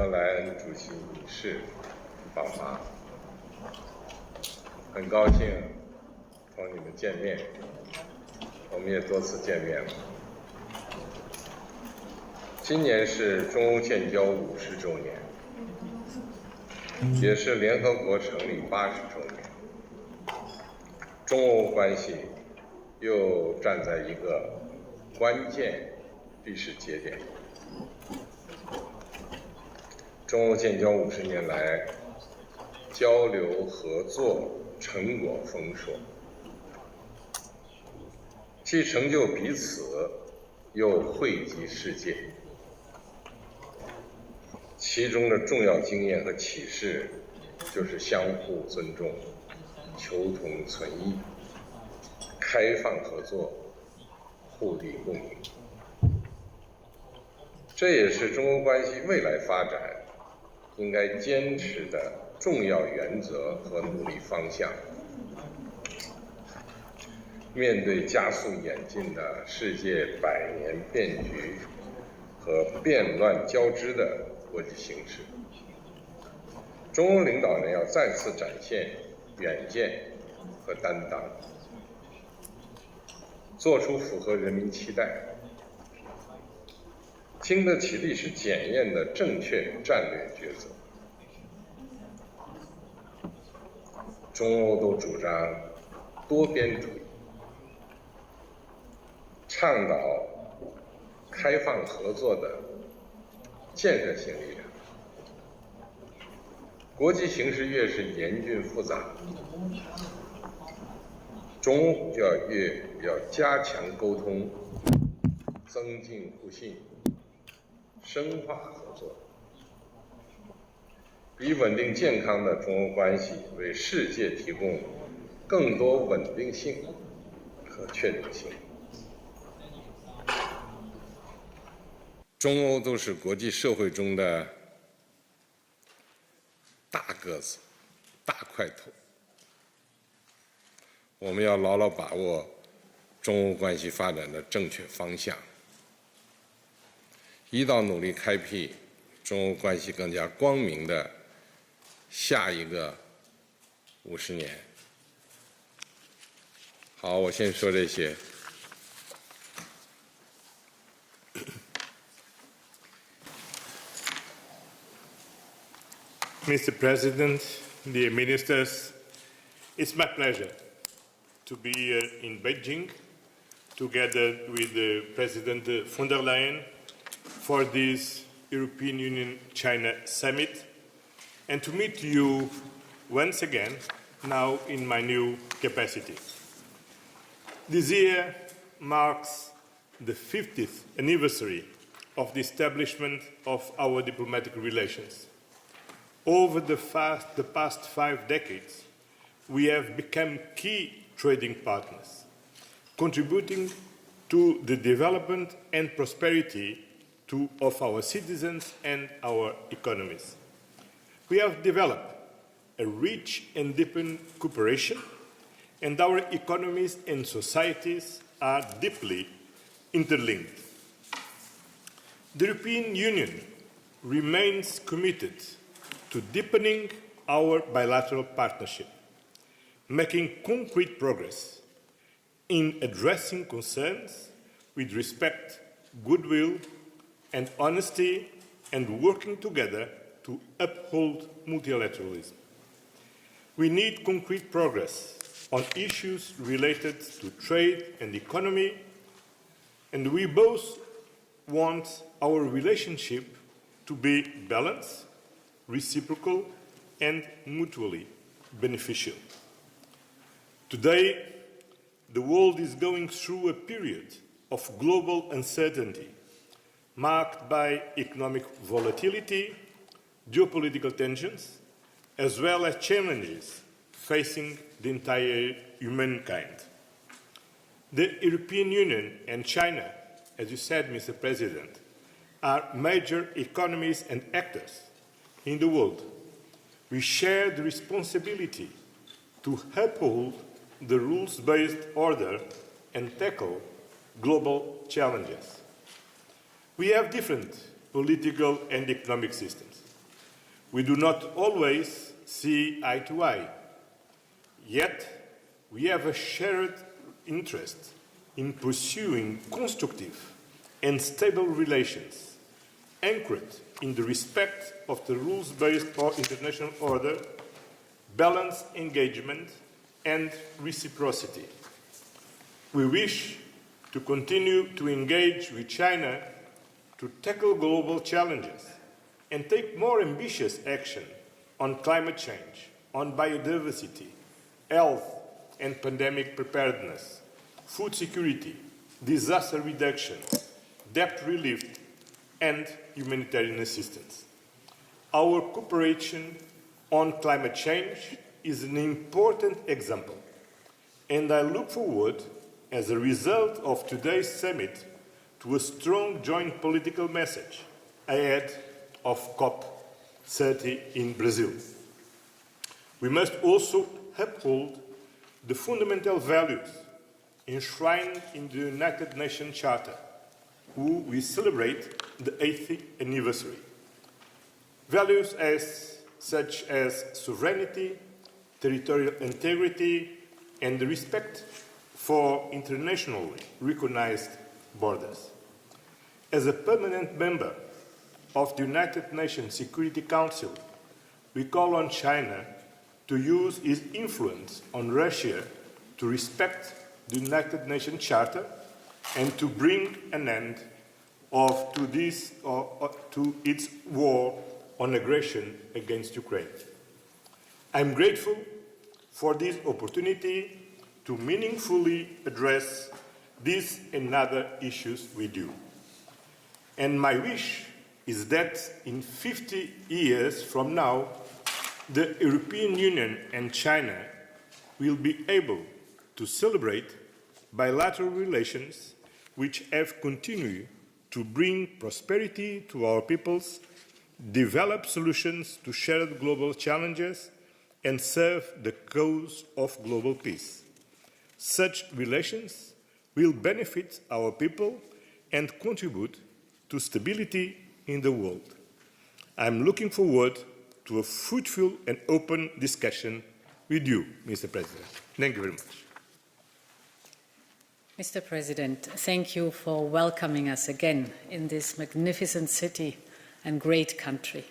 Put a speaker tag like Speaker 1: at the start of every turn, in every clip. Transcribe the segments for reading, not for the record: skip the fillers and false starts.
Speaker 1: 德莱恩主席女士访华，很高兴同你们见面，我们也多次见面了。今年是中欧建交50周年，也是联合国成立80周年，中欧关系又站在一个关键历史节点。中欧建交50年来，交流合作成果丰硕，既成就彼此，又惠及世界。其中的重要经验和启示，就是相互尊重、求同存异、开放合作、互利共赢。这也是中欧关系未来发展应该坚持的重要原则和努力方向。面对加速演进的世界百年变局和变乱交织的国际形势，中欧领导人要再次展现远见和担当，做出符合人民期待、经得起历史检验的正确战略抉择。中欧都主张多边主义，倡导开放合作的建设性力量。国际形势越是严峻复杂，中欧就要加强沟通，增进互信，深化合作，以稳定健康的中欧关系为世界提供更多稳定性和确定性。中欧都是国际社会中的大个子、大块头，我们要牢牢把握中欧关系发展的正确方向，一道努力开辟中欧关系更加光明的下一个50年。好，我先说这些。
Speaker 2: Mr. President, dear ministers, it's my pleasure to be here in Beijing together with President von der Leyen for this European Union-China summit and to meet you once again now in my new capacity. This year marks the 50th anniversary of the establishment of our diplomatic relations. Over the past 5 decades, we have become key trading partners, contributing to the development and prosperity of our citizens and our economies. We have developed a rich and deepened cooperation, and our economies and societies are deeply interlinked. The European Union remains committed to deepening our bilateral partnership, making concrete progress in addressing concerns with respect, goodwill, and honesty, and working together to uphold multilateralism. We need concrete progress on issues related to trade and economy, and we both want our relationship to be balanced, reciprocal, and mutually beneficial. Today, the world is going through a period of global uncertainty, marked by economic volatility, geopolitical tensions, as well as challenges facing the entire humankind. The European Union and China, as you said, Mr. President, are major economies and actors in the world. We share the responsibility to uphold the rules-based order and tackle global challenges. We have different political and economic systems, We do not always see eye to eye, yet we have a shared interest in pursuing constructive and stable relations anchored in the respect of the rules-based international order, balanced engagement, and reciprocity. We wish to continue to engage with China to tackle global challenges and take more ambitious action on climate change, on biodiversity, health and pandemic preparedness, food security, disaster reduction, debt relief, and humanitarian assistance. Our cooperation on climate change is an important example, and I look forward, as a result of today's summit, to a strong joint political message ahead of COP30 in Brazil. We must also uphold the fundamental values enshrined in the United Nations Charter, who we celebrate the 8th anniversary. Values such as sovereignty, territorial integrity, and the respect for internationally recognized borders. As a permanent member of the United Nations Security Council, we call on China to use its influence on Russia to respect the United Nations Charter and to bring an end to its war on aggression against Ukraine. I'm grateful for this opportunity to meaningfully address these and other issues with you. And my wish is that in 50 years from now, the European Union and China will be able to celebrate bilateral relations which have continued to bring prosperity to our peoples, develop solutions to shared global challenges, and serve the cause of global peace. Such relations will benefit our people and contribute to stability in the world. I'm looking forward to a fruitful and open discussion with you, Mr. President. Thank you very much.
Speaker 3: Mr. President, thank you for welcoming us again in this magnificent city and great country.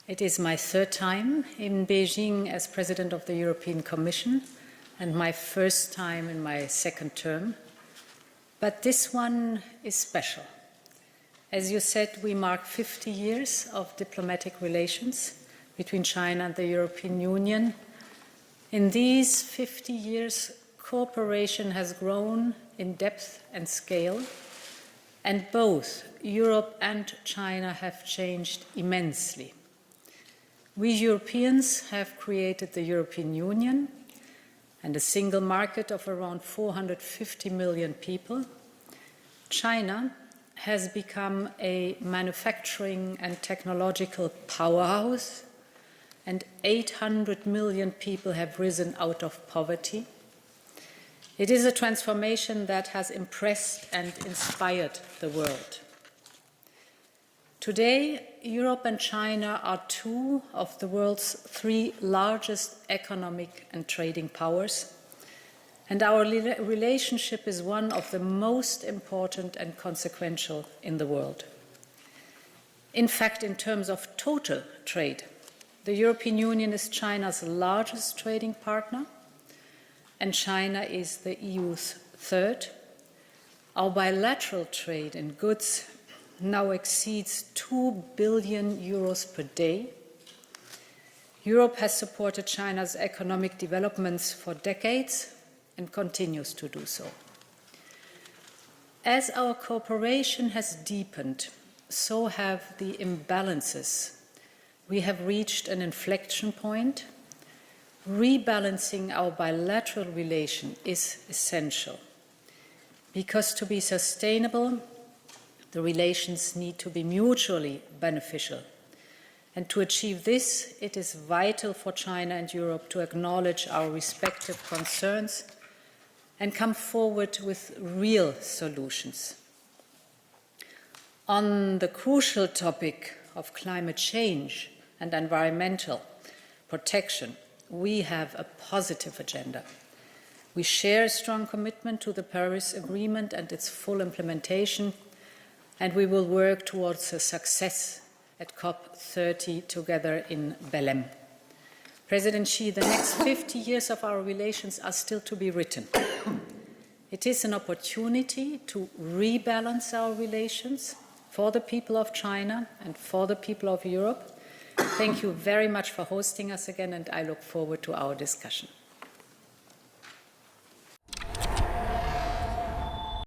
Speaker 3: It is my third time in Beijing as President of the European Commission and my first time in my second term. But this one is special. As you said, we mark 50 years of diplomatic relations between China and the European Union. In these 50 years, cooperation has grown in depth and scale, and both Europe and China have changed immensely. We Europeans have created the European Union and a single market of around 450 million people. China has become a manufacturing and technological powerhouse, and 800 million people have risen out of poverty. It is a transformation that has impressed and inspired the world. Today, Europe and China are two of the world's three largest economic and trading powers, and our relationship is one of the most important and consequential in the world. In fact, in terms of total trade, the European Union is China's largest trading partner, and China is the EU's third. Our bilateral trade in goods now exceeds 2 billion euros per day. Europe has supported China's economic developments for decades and continues to do so. As our cooperation has deepened, so have the imbalances. We have reached an inflection point. Rebalancing our bilateral relation is essential, because to be sustainable, the relations need to be mutually beneficial. And to achieve this, it is vital for China and Europe to acknowledge our respective concerns and come forward with real solutions. On the crucial topic of climate change and environmental protection, we have a positive agenda. We share a strong commitment to the Paris Agreement and its full implementation, and we will work towards a success at COP30 together in Belém. President Xi, the next 50 years of our relations are still to be written. It is an opportunity to rebalance our relations for the people of China and for the people of Europe. Thank you very much for hosting us again, and I look forward to our discussion.